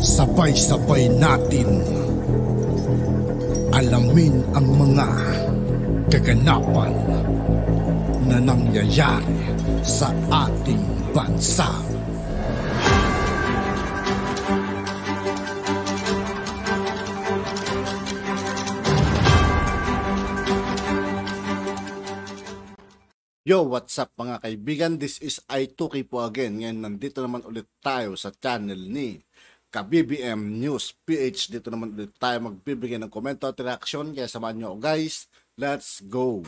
Sabay-sabay natin alamin ang mga kaganapan na nangyayari sa ating bansa. Yo, what's up mga kaibigan? This is I2K po again. Ngayon nandito naman ulit tayo sa channel ni ka-BBM News PH. Dito naman ulit tayo magbibigay ng komento at reaksyon. Kaya samahan nyo guys, let's go!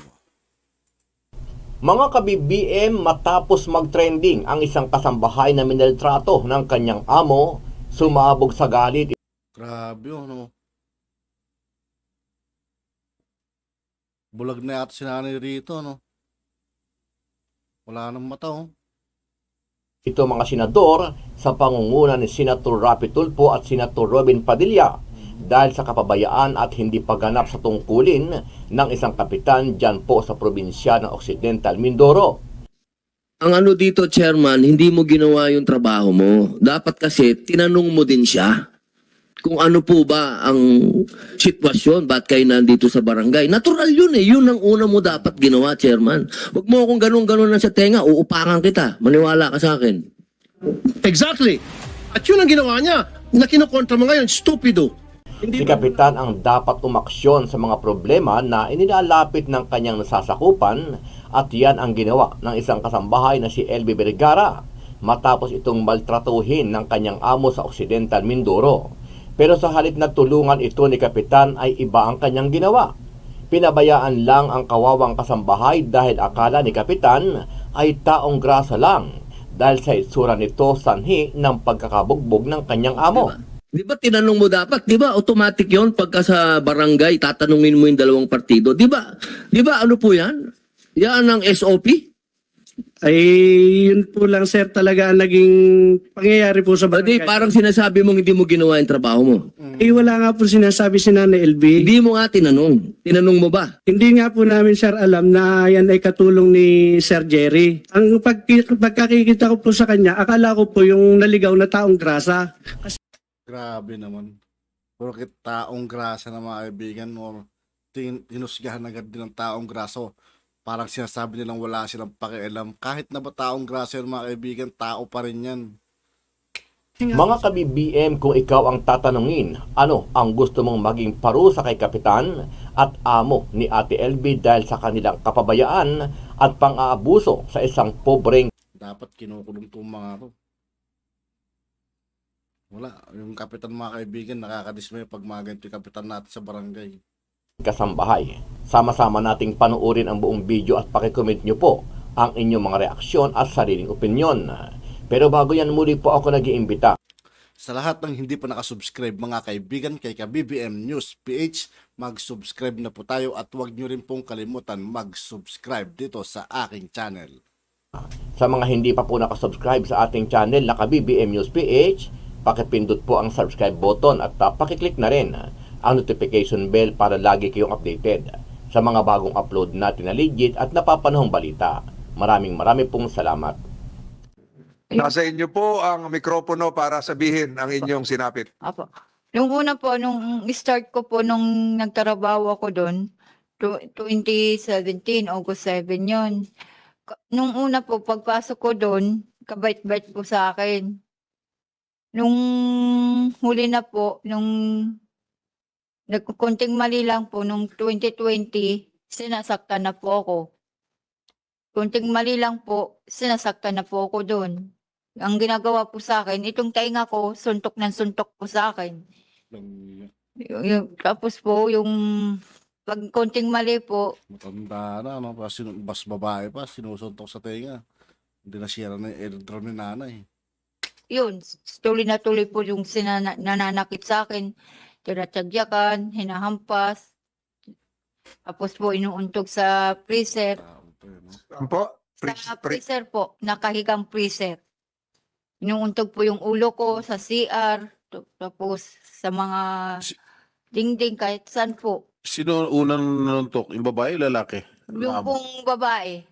Mga ka-BBM, matapos mag-trending ang isang kasambahay na mineltrato ng kanyang amo, sumabog sa galit. Grabe ano. Bulag na yata si nanay rito no. Wala nang mata oh. Ito mga senador sa pangunguna ni Senator Rapi Tulfo at Senator Robin Padilla dahil sa kapabayaan at hindi pagganap sa tungkulin ng isang kapitan dyan po sa probinsya ng Occidental Mindoro. Ang ano dito, Chairman, hindi mo ginawa yung trabaho mo. Dapat kasi tinanong mo din siya kung ano po ba ang sitwasyon, ba't kayo nandito sa barangay. Natural yun eh, yun ang una mo dapat ginawa, Chairman. Huwag mo akong ganun-ganun na sa tenga, uupakan kita. Maniwala ka sa akin. Exactly. At yun ang ginawa niya, na kinukontra mo ngayon, stupido. Si Kapitan ang dapat umaksyon sa mga problema na inilalapit ng kanyang nasasakupan at yan ang ginawa ng isang kasambahay na si LB Vergara matapos itong maltratuhin ng kanyang amo sa Occidental Mindoro. Pero sa halip na tulungan ito ni Kapitan ay iba ang kanyang ginawa. Pinabayaan lang ang kawawang kasambahay dahil akala ni Kapitan ay taong grasa lang dahil sa itsura nito sanhi ng pagkakabugbog ng kanyang amo. Di ba tinanong mo dapat? Di ba automatic yon pagka sa barangay tatanungin mo yung dalawang partido? Di ba? Di ba ano po yan? Yan ang SOP? Ay, yun po lang sir talaga ang naging pangyayari po sa Di, barangay. parang sinasabi mong hindi mo ginawa yung trabaho mo. Eh, wala nga po sinasabi si Nanay LB. Hindi mo nga tinanong. Tinanong mo ba? Hindi nga po namin sir alam na yan ay katulong ni Sir Jerry. Ang pagkakikita ko po sa kanya, akala ko po yung naligaw na taong grasa. Grabe naman. Porket taong grasa na mga kaibigan or hinusgahan agad din ng taong graso. Parang sinasabi nilang wala silang pakialam. Kahit na ba taong grasa yun mga kaibigan, tao pa rin yan. Mga ka-BBM, kung ikaw ang tatanungin, ano ang gusto mong maging parusa kay Kapitan at amo ni Ate LB dahil sa kanilang kapabayaan at pang-aabuso sa isang pobreng Dapat kinukulong itong mga to. Wala. Yung kapitan mga kaibigan, nakakadismay pag mga ganito yung kapitan natin sa barangay. kasambahay. Sama-sama nating panuorin ang buong video at pakicomment nyo po ang inyong mga reaksyon at sariling opinyon. Pero bago yan, muli po ako nag-iimbita. Sa lahat ng hindi pa nakasubscribe mga kaibigan kay ka-BBM News PH, mag-subscribe na po tayo at huwag nyo rin pong kalimutan mag-subscribe dito sa aking channel. Sa mga hindi pa po nakasubscribe sa ating channel na ka-BBM News PH, pakipindot po ang subscribe button at pakiclick na rin ang notification bell para lagi kayong updated sa mga bagong upload natin na legit at napapanahong balita. Maraming pong salamat. Nasa inyo po ang mikropono para sabihin ang inyong sinapit. Apo. Nung una po, nung start ko po, nung nagtrabaho ako doon, 2017, August 7 yun. Nung una po, pagpasok ko doon, kabait-bait po sa akin. Nung huli na po, nung nagkukunting mali lang po, nung 2020, sinasaktan na po ako. Kunting mali lang po, sinasaktan na po ako doon. Ang ginagawa po sa akin, itong tainga ko, suntok ng suntok po sa akin. Tapos po, yung pag konting mali po. Matanda na, no? Bas babae pa, sinusuntok sa tenga. Hindi na siya na yung airdrome ni nanay. Yun, tuloy na tuloy po yung nananakit sa akin. Tinatagyakan, hinahampas. Tapos po, inuuntog sa freezer. Ano po? Sa freezer po, nakahigang freezer. Inuuntog po yung ulo ko sa CR, tapos sa mga dingding kahit saan po. Sino unang nanuntok? Yung babae, lalaki? Yung pong babae.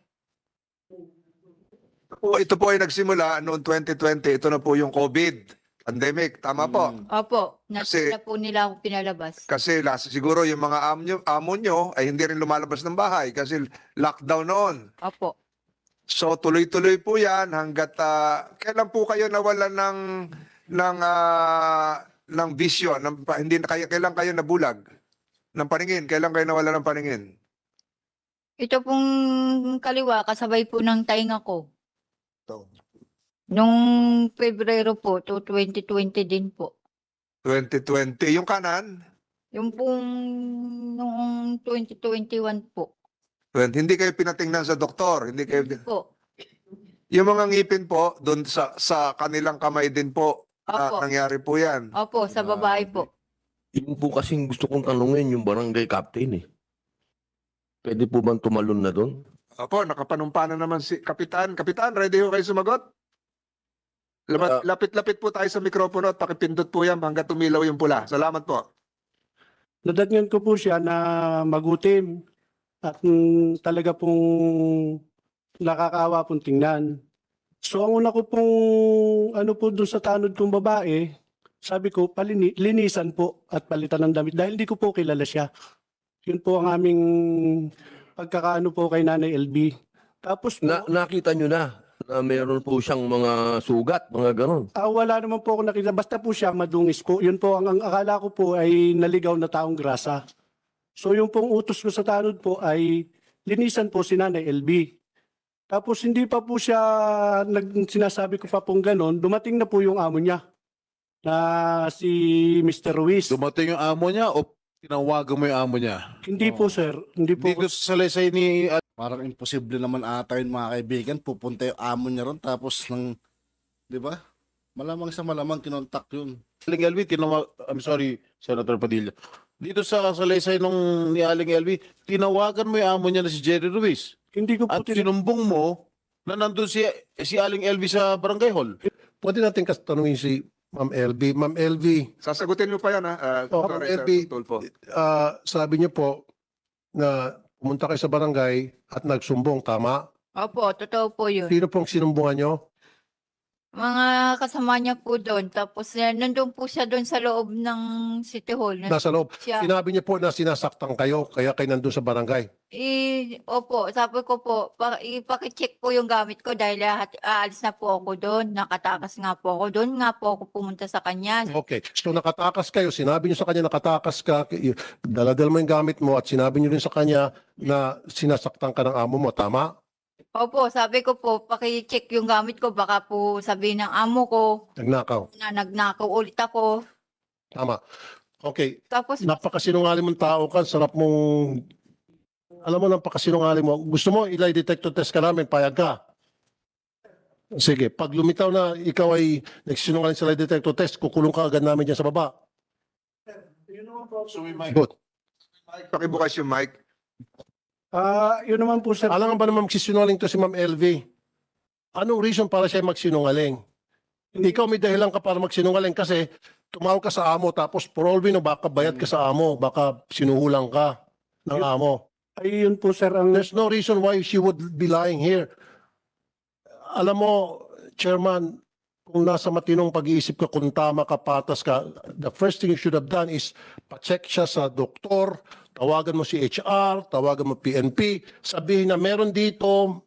Ito po ay nagsimula noong 2020. Ito na po yung COVID. Pandemic, tama po. Opo, Kasi- na po nila ako pinalabas. Kasi siguro yung mga amo nyo ay hindi rin lumalabas ng bahay kasi lockdown noon. Opo. So tuloy-tuloy po 'yan hangga't kailan po kayo nawalan ng vision, hindi na kayo kailan kayo nabulag ng paningin? Kailan kayo nawalan ng paningin? Ito pong kaliwa, kasabay po ng tainga ko. Nung Pebrero po, to 2020 din po. 2020. Yung kanan, Yung pong noong 2021 po. hindi kayo pinatingnan sa doktor, hindi kayo Po. yung mga ngipin po doon sa kanilang kamay din po Opo. nangyari po 'yan. Opo, sa babae po. Yun po kasing gusto kong tanungin yung barangay captain eh. Pwede po bang tumalon na doon? Opo, nakapanumpa na naman si Kapitan. Kapitan, ready ho kayo sumagot? Lapit-lapit po tayo sa mikropono at pakipindot po yan hanggang tumilaw yung pula. Salamat po. Nadatngan ko po siya na magutim at talaga pong nakakaawa pong tingnan. So ang una ko pong ano po doon sa tanod kong babae, sabi ko linisan po at palitan ng damit dahil hindi ko po kilala siya. Yun po ang aming pagkakaano po kay Nanay LB. Tapos po, Nakita nyo na meron po siyang mga sugat, mga ganon. wala naman po ako nakita. Basta po siya madungis po. Yun po, ang akala ko po ay naligaw na taong grasa. So yung pong utos ko sa tanod po ay linisan po si Nanay LB. Tapos hindi pa po siya, sinasabi ko pa pong ganon, dumating na po yung amo niya na si Mr. Ruiz. Dumating yung amo niya o tinawagan mo yung amo niya? Hindi po sir, hindi po. Hindi ko sa salaysay ni Parang imposible naman ata yun mga kaibigan. Pupunta yung amo niya ron tapos di ba? Malamang sa malamang kinontak yun. Aling LV, I'm sorry, Senator Padilla. Dito sa salaysay ni Aling LV, tinawagan mo yung amo niya na si Jerry Ruiz. Hindi ko po At sinumbong mo na nandun si Aling LV sa barangay hall. Pwede natin tanungin si Ma'am LB. Ma'am LB, Sasagutin mo pa yan, ha? Ma'am LB, sabi niyo po na pumunta kayo sa barangay at nagsumbong, tama? Opo, totoo po yun. Sino pong sinumbungan niyo? Mga kasama niya po doon. Tapos nandun po siya doon sa loob ng City Hall. Nasa loob. Siya. Sinabi niyo po na sinasaktan kayo, kaya kayo nandun sa barangay. Opo, sabi ko po, ipakicheck po yung gamit ko dahil aalis na po ako doon. Nakatakas nga po ako doon. Nga po ako pumunta sa kanya. Okay. So nakatakas kayo, sinabi niyo sa kanya nakatakas ka, daladal mo yung gamit mo at sinabi niyo rin sa kanya na sinasaktan ka ng amo mo, tama? Opo, sabi ko po, pakicheck yung gamit ko. Baka po sabihin ng amo ko Nagnakaw. na nagnakaw ulit ako. Tama. Okay. Tapos, Napakasinungaling mong tao ka, sarap mong, alam mo, napakasinungaling mo. Gusto mo, ilay detector test ka namin, payag ka. Sige, pag lumitaw na ikaw ay nagsinungaling sa lie detector test, kukulong ka agad namin dyan sa baba. Good. Pakibukas yung mic. Yun naman po sir. Alam nga ba naman magsisinungaling to si Ma'am LV? Anong reason para siya magsinungaling? Ikaw may dahilan ka para magsinungaling kasi tumawag ka sa amo tapos for all we know, baka bayad ka sa amo, baka sinuhulang ka ng amo. Ay yun po sir ang There's no reason why she would be lying here. Alam mo, Chairman, kung nasa matinong pag-iisip ka, kung tama ka, patas ka, the first thing you should have done is pa-check siya sa doktor, tawagan mo si HR, tawagan mo PNP, sabihin na meron dito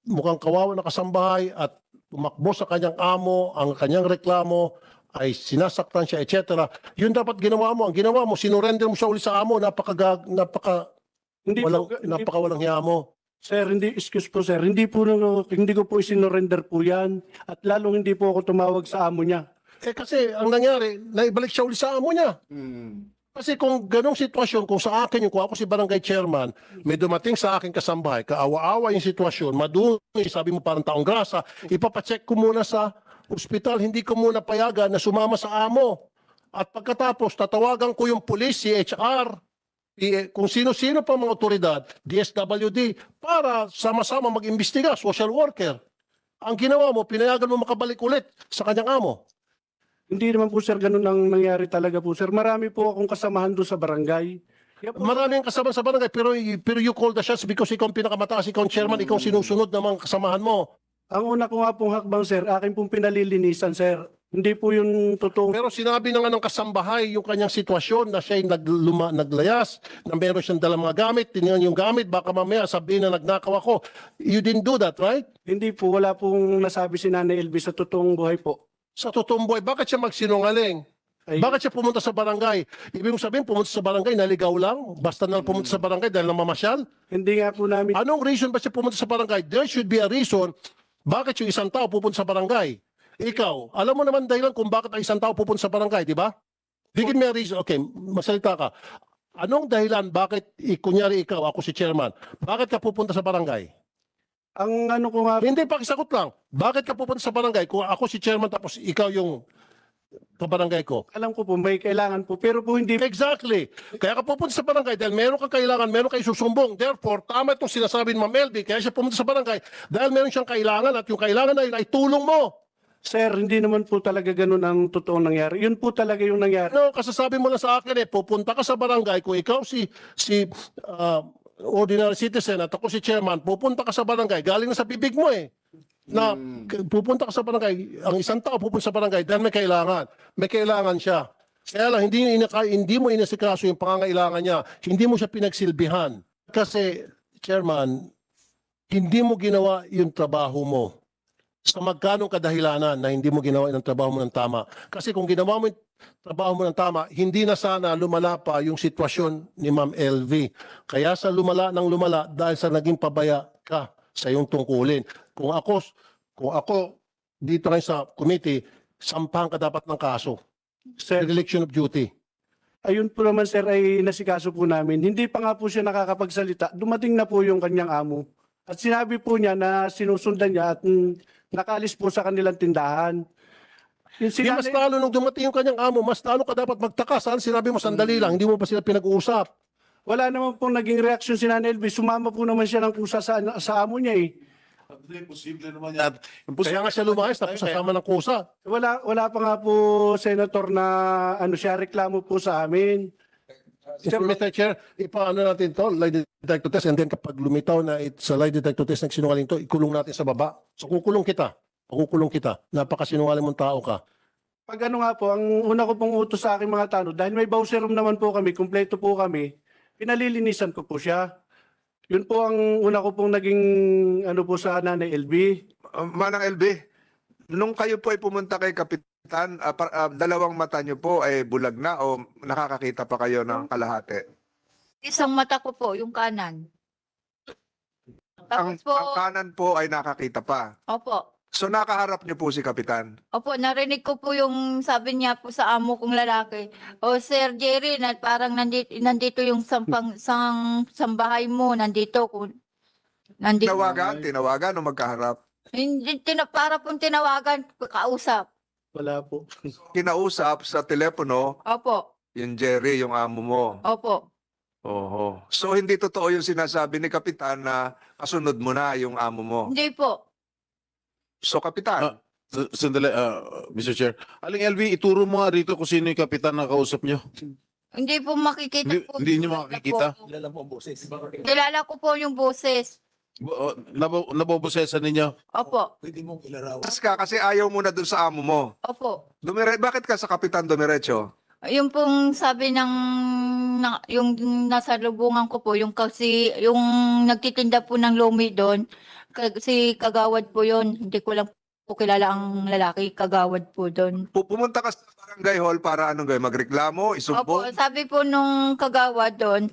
mukhang kawawa na kasambahay at tumakbo sa kanyang amo, ang kanyang reklamo ay sinasaktan siya, etc. Yun dapat ginawa mo. Ang ginawa mo, sinurrender mo siya ulit sa amo, hindi napakawalang hiya mo. Sir, excuse po sir, hindi ko po isinorender po yan at lalong hindi po ako tumawag sa amo niya. Kasi ang nangyari, naibalik siya ulit sa amo niya. Kasi kung ganong sitwasyon, kung sa akin, kung ako si barangay chairman, may dumating sa akin kasambahay, kaawa-awa yung sitwasyon, madumi, sabi mo parang taong grasa, ipapacheck ko muna sa ospital, hindi ko muna payagan na sumama sa amo. At pagkatapos, tatawagan ko yung police, si HR, kung sino-sino pa mga otoridad, DSWD, para sama-sama mag-imbestiga, social worker. Ang ginawa mo, pinayagan mo makabalik ulit sa kanyang amo. Hindi naman po sir, ganun ang nangyari talaga po sir. Marami po akong kasamahan doon sa barangay. Kaya po, Maraming kasama sa barangay, pero you call the shots because ikaw ang pinakamataas, ikaw ang chairman, ikaw ang sinusunod ng mga kasamahan mo. ang una ko nga pong hakbang sir, akin pong pinalilinisan sir. Hindi po yung totoo. Pero sinabi na nga ng kasambahay yung kanyang sitwasyon na siya'y naglayas, na meron siyang dalang mga gamit, tinignan yung gamit, baka mamaya sabihin na nagnakaw ako. You didn't do that, right? Hindi po, wala pong nasabi si Nanay LV sa totoong buhay po. Sa totoong buhay, bakit siya magsinungaling? Ay, Bakit siya pumunta sa barangay? Ibig sabihin, pumunta sa barangay, naligaw lang? Basta na pumunta sa barangay dahil namamasyal? hindi nga po namin, Anong reason ba siya pumunta sa barangay? There should be a reason bakit yung isang tao pupunta sa barangay. Ikaw, alam mo naman dahilan kung bakit ang isang tao pupunta sa barangay, di ba? Bigyan mo reason. Okay, masalita ka. Anong dahilan bakit, kunyari ikaw, ako si chairman, bakit ka pupunta sa barangay? ang ano ko nga, Hindi, pakisagot lang. Bakit ka pupunta sa barangay kung ako si chairman tapos ikaw yung kabarangay ko? alam ko po, may kailangan po, pero po hindi, Exactly. Kaya ka pupunta sa barangay dahil meron kang kailangan, meron kang isusumbong. Therefore, tama itong sinasabi ni Ma'am LB, kaya siya pumunta sa barangay dahil meron siyang kailangan at yung kailangan na yun ay tulong mo. sir, hindi naman po talaga ganun ang totoong nangyari. Yun po talaga yung nangyari. No, kasasabi mo lang sa akin pupunta ka sa barangay kung ikaw si ordinary citizen at ako si chairman, pupunta ka sa barangay, galing na sa bibig mo na pupunta ka sa barangay, ang isang tao pupunta sa barangay dahil may kailangan siya. Kaya lang, hindi mo inasikaso yung pangangailangan niya, hindi mo siya pinagsilbihan. Kasi, chairman, hindi mo ginawa yung trabaho mo. Sa magkanong kadahilanan na hindi mo ginawa yung trabaho mo ng tama. Kasi kung ginawa mo yung trabaho mo ng tama, hindi na sana lumala pa yung sitwasyon ni Ma'am LV. Kaya sa lumala dahil sa naging pabaya ka sa iyong tungkulin. Kung ako dito ngayon sa committee, sampahan ka dapat ng kaso. Sir, Dereliction of duty. ayun po naman sir ay nasikaso po namin. Hindi pa nga po siya nakakapagsalita. Dumating na po yung kanyang amo. At sinabi po niya na sinusundan niya at nakalis po sa kanilang tindahan. Yung Di mas lalo nung dumating yung kanyang amo, mas lalo ka dapat magtaka. Saan sinabi mo sandali lang, hindi mo pa sila pinag-uusap. wala naman pong naging reaksyon si Nanay LV. Sumama po naman siya ng kusa sa amo niya eh. Posible naman yan. Kaya nga siya lumayas, tapos sasama ng kusa. Wala pa nga po, Senator, na ano siya, reklamo po sa amin. Mr. Chair, ipaano natin to, lie detector test, and then kapag lumitaw na sa lie detector test nagsinungaling to, ikulong natin sa baba. So kukulong kita. Napakasinungaling mong tao ka. Pag ano nga po, ang una ko pong utos sa aking mga tanod, dahil may bowser room naman po kami, kumpleto po kami, pinalilinisan ko po siya. Yun po ang una ko pong naging ano po sa Nanay LV. Manang LB, nung kayo po ay pumunta kay Kapitan, dalawang mata niyo po ay bulag na o nakakakita pa kayo ng kalahati? Isang mata ko po, yung kanan. Ang Tapos po, kanan po ay nakakita pa. opo. So nakaharap niyo po si Kapitan. Opo, narinig ko po yung sabi niya po sa amo kong lalaki. O Sir Jerry, na parang nandito yung sambahay mo, nandito. Nandito. Tinawagan o magkaharap. Hindi, para pong tinawagan, kausap. Wala po. Kinausap sa telepono, Opo, yung Jerry, yung amo mo. opo. Oho. So hindi totoo yung sinasabi ni Kapitan na kasunod mo na yung amo mo. Hindi po. So Kapitan, Sandali, Mr. Chair. Aling LV, ituro mo nga rito kung sino yung kapitan na kausap nyo. Hindi po makikita po. Hindi niyo makikita? Kilala ko po yung boses. Nabobosesan ninyo? Opo, tas ka kasi ayaw mo na dun sa amo mo. opo. Bakit ka sa Kapitan dumiretso? Yung pong sabi yung nasa lubungan ko po, yung nagtitinda po ng lumi doon, si Kagawad po yon. Hindi ko lang po kilala ang lalaki, Kagawad po doon. Pumunta ka sa barangay hall para magreklamo, Opo, isumbong? sabi po nung Kagawad doon,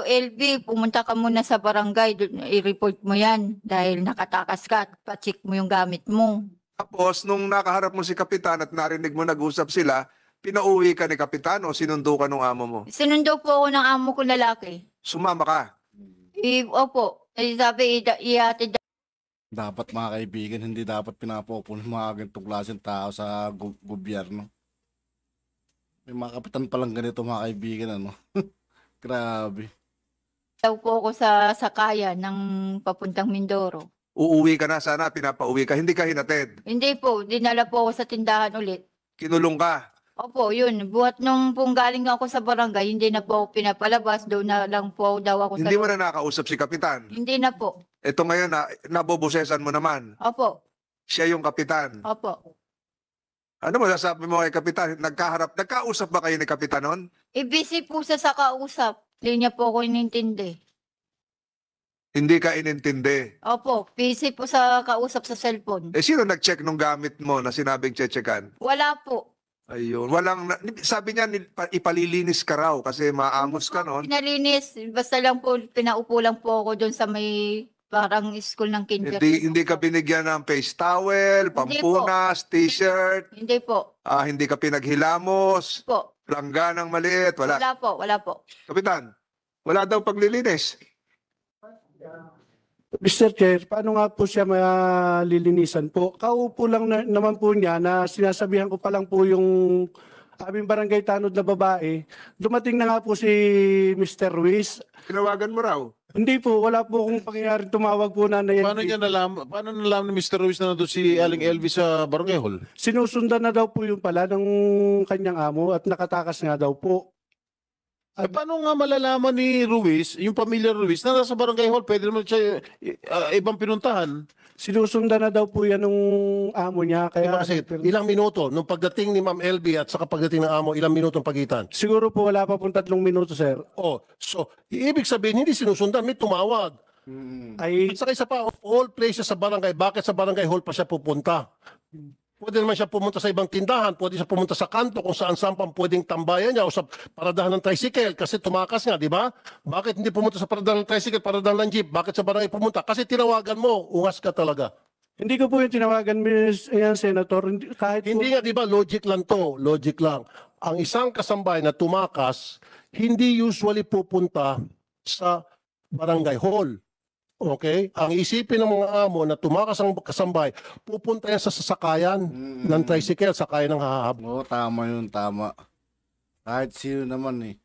LB, pumunta ka muna sa barangay, i-report mo yan dahil nakatakas ka at pa-check mo yung gamit mo. Tapos, nung nakaharap mo si Kapitan at narinig mo nag-usap sila, pinauwi ka ni Kapitan o sinundo ka ng amo mo? Sinundo po ako ng amo ko lalaki. Sumama ka? Opo, sabi, ihatid Dapat mga kaibigan, hindi dapat pinapupun ng mga ganitong klaseng tao sa gobyerno. May mga kapitan palang ganito mga kaibigan, ano? Grabe. daw po ako sa sakayan ng papuntang Mindoro. Uuwi ka na, sana pinapauwi ka, hindi ka hinatid. Hindi po, dinala po ako sa tindahan ulit. Kinulong ka. Opo, yun. Buhat nung pong galing ako sa barangay, hindi na po ako pinapalabas. Doon na lang po daw ako sa Hindi mo na nakausap si Kapitan. Hindi na po. Ito ngayon, nabobosesan mo naman. Opo, Siya yung Kapitan. opo. Ano masasabi mo kay Kapitan? Nagkausap ba kayo ni Kapitan noon? Busy po siya sa kausap. Hindi niya po ako inintindi. Hindi ka inintindi. Opo, busy po sa kausap sa cellphone. Sino nag-check nung gamit mo na sinabing checkan? Wala po. Ayun. Sabi niya, ipalilinis ka raw kasi maamos ka noon. Pinalinis. Basta lang po, pinaupo lang po ako doon sa may parang school ng kindergarten. Hindi ka binigyan ng face towel, pampunas, t-shirt, Hindi po. hindi ka pinaghilamos, Po. langganang maliit, wala. Wala po, wala po. Kapitan, wala daw paglilinis. Mr. Chair, paano nga po siya malilinisan po? Kaupo lang naman po niya na sinasabihan ko pa lang po yung aming barangay tanod na babae. Dumating na nga po si Mr. Ruiz. Tinawagan mo raw. Hindi po, wala po akong pangyayari tumawag po na Paano nalaman ni Mr. Ruiz na nandun si Aling LV sa Barangay Hall? Sinusundan na daw po yung pala ng kanyang amo at nakatakas nga daw po. Paano nga malalaman ni Ruiz, yung pamilya Ruiz, na nasa Barangay Hall, pwede naman siya ibang pinuntahan? Sinusundan na daw po yan ng amo niya. Kaya Kasi ilang minuto, nung pagdating ni Ma'am LB at saka pagdating ng amo, ilang minuto ang pagitan? siguro po wala pa pong 3 minuto, sir. Oh, so, ibig sabihin, hindi sinusundan, may tumawag. Ay, At saka isa pa, of all places sa barangay, bakit sa barangay hall pa siya pupunta? Pwede naman siya pumunta sa ibang tindahan, pwede siya pumunta sa kanto kung saan-saan pang pwedeng tambayan niya o sa paradahan ng tricycle kasi tumakas nga, di ba? Bakit hindi pumunta sa paradahan ng tricycle, paradahan ng jeep? Bakit sa barangay pumunta? Kasi tinawagan mo, ungas ka talaga. hindi ko po yung tinawagan, Senator. Kahit po, Hindi nga, di ba, logic lang to, logic lang. Ang isang kasambahay na tumakas, hindi usually pupunta sa barangay hall. Okay? Ang isipin ng mga amo na tumakas ang kasambahay, pupunta yan sa sasakayan ng tricycle, sakayan ng hahab. Oo, tama yun, tama. Kahit sino naman eh.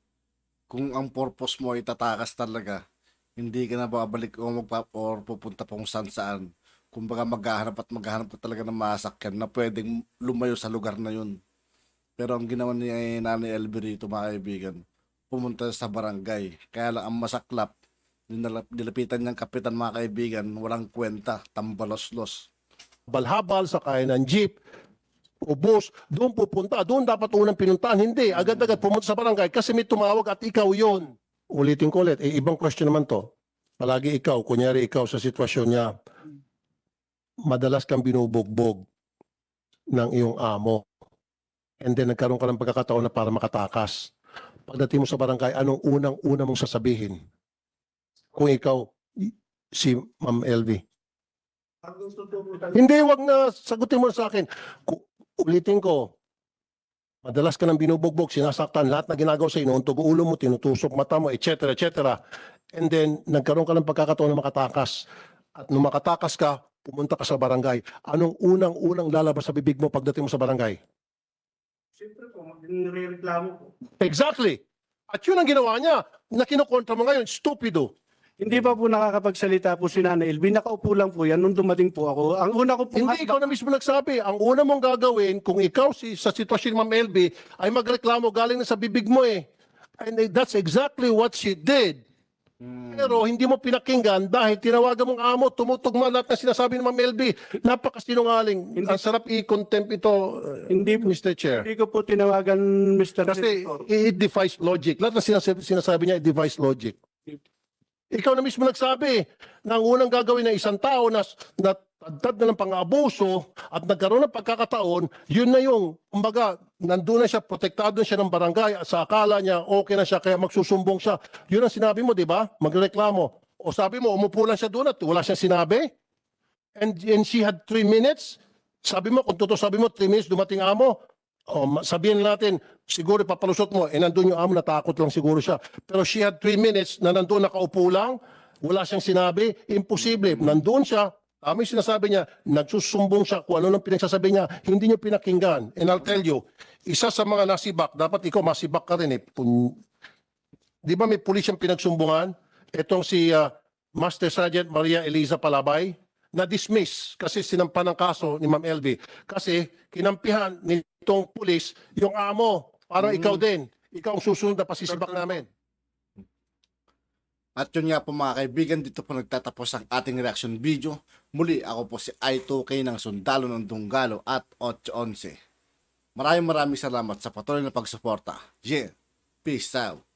Kung ang purpose mo ay tatakas talaga, hindi ka na babalik o or pupunta pa kung saan. Kumbaga maghahanap ka talaga ng masakyan na pwedeng lumayo sa lugar na yun. Pero ang ginawa ni Nanay LB rito, mga kaibigan, pumunta sa barangay. Kaya lang ang masaklap, nilapitan niyang kapitan, mga kaibigan, walang kwenta, tambalos-los. Balhabal, sakayan ng jeep, o bus, doon pupunta. Doon dapat unang pinuntahan. Hindi, agad-agad pumunta sa barangay kasi may tumawag at ikaw yon. Ulitin ko ulit, ibang question naman to. Palagi ikaw, kunyari ikaw sa sitwasyon niya, madalas kang binubugbog ng iyong amo. And then nagkaroon ka ng pagkakataon na para makatakas. Pagdating mo sa barangay, anong unang-una mong sasabihin? Kung ikaw, si Ma'am LV. Hindi, wag na sagutin mo sa akin. Ulitin ko, madalas ka nang binubugbog, sinasaktan, lahat na ginagawa sa inuuntog ulo mo, tinutusok mata mo, etc. etc. And then, nagkaroon ka ng pagkakataon na makatakas. At nung makatakas ka, pumunta ka sa barangay. Anong unang-unang lalabas sa bibig mo pagdating mo sa barangay? siyempre po, magre-reklamo po. Exactly. At yun ang ginawa niya, na kinukontra mo ngayon, stupido. Hindi pa po nakakapagsalita po si Nanay LB. Nakaupo lang po yan nung dumating po ako. Ang una ko po... Hindi, ikaw na mismo nagsabi. Ang una mong gagawin, kung ikaw sa sitwasyon ni Ma'am LB, ay magreklamo galing na sa bibig mo eh. And that's exactly what she did. Pero hindi mo pinakinggan dahil tinawagan mong amo, tumutugma lahat na sinasabi ni Ma'am LB. Napakasinungaling. Ang sarap i-contempt ito, Hindi po, Mr. Chair. hindi ko po tinawagan, Mr. Kasi Senator. it defies logic. Lahat na sinasabi niya, it defies logic. Ikaw na mismo nagsabi na ang unang gagawin ng isang tao na tagtad na ng pang-abuso at nagkaroon ng pagkakataon, yun na yung, kumbaga, nandun na siya, protektado na siya ng barangay at sa akala niya, okay na siya, kaya magsusumbong siya. Yun ang sinabi mo, di ba? Magreklamo. O sabi mo, umupo lang siya doon at wala siyang sinabi. And she had 3 minutes. Sabi mo, kung totoo sabi mo, 3 minutes dumating amo. O, sabihin natin, siguro papalusot mo, nandun yung amo, natakot lang siguro siya. Pero she had 3 minutes na nandun nakaupo lang, wala siyang sinabi, imposible. Nandun siya, tama yung sinasabi niya, nagsusumbong siya kung ano nang pinagsasabi niya, hindi niyo pinakinggan. And I'll tell you, isa sa mga nasibak, dapat ikaw masibak ka rin eh. Di ba may pulis yung pinagsumbungan? Itong si Master Sergeant Maria Eliza Palabay, na-dismiss kasi sinampan ng kaso ni Ma'am LV. Kasi kinampihan nitong pulis yung amo. Parang ikaw din. Ikaw ang susunod na pasisibak namin. At yun nga po, mga kaibigan, dito po nagtatapos ang ating reaction video. Muli, ako po si I2K ng Sundalo ng Dunggalo at 811. Maraming salamat sa patuloy na pagsuporta. Yeah. Peace out.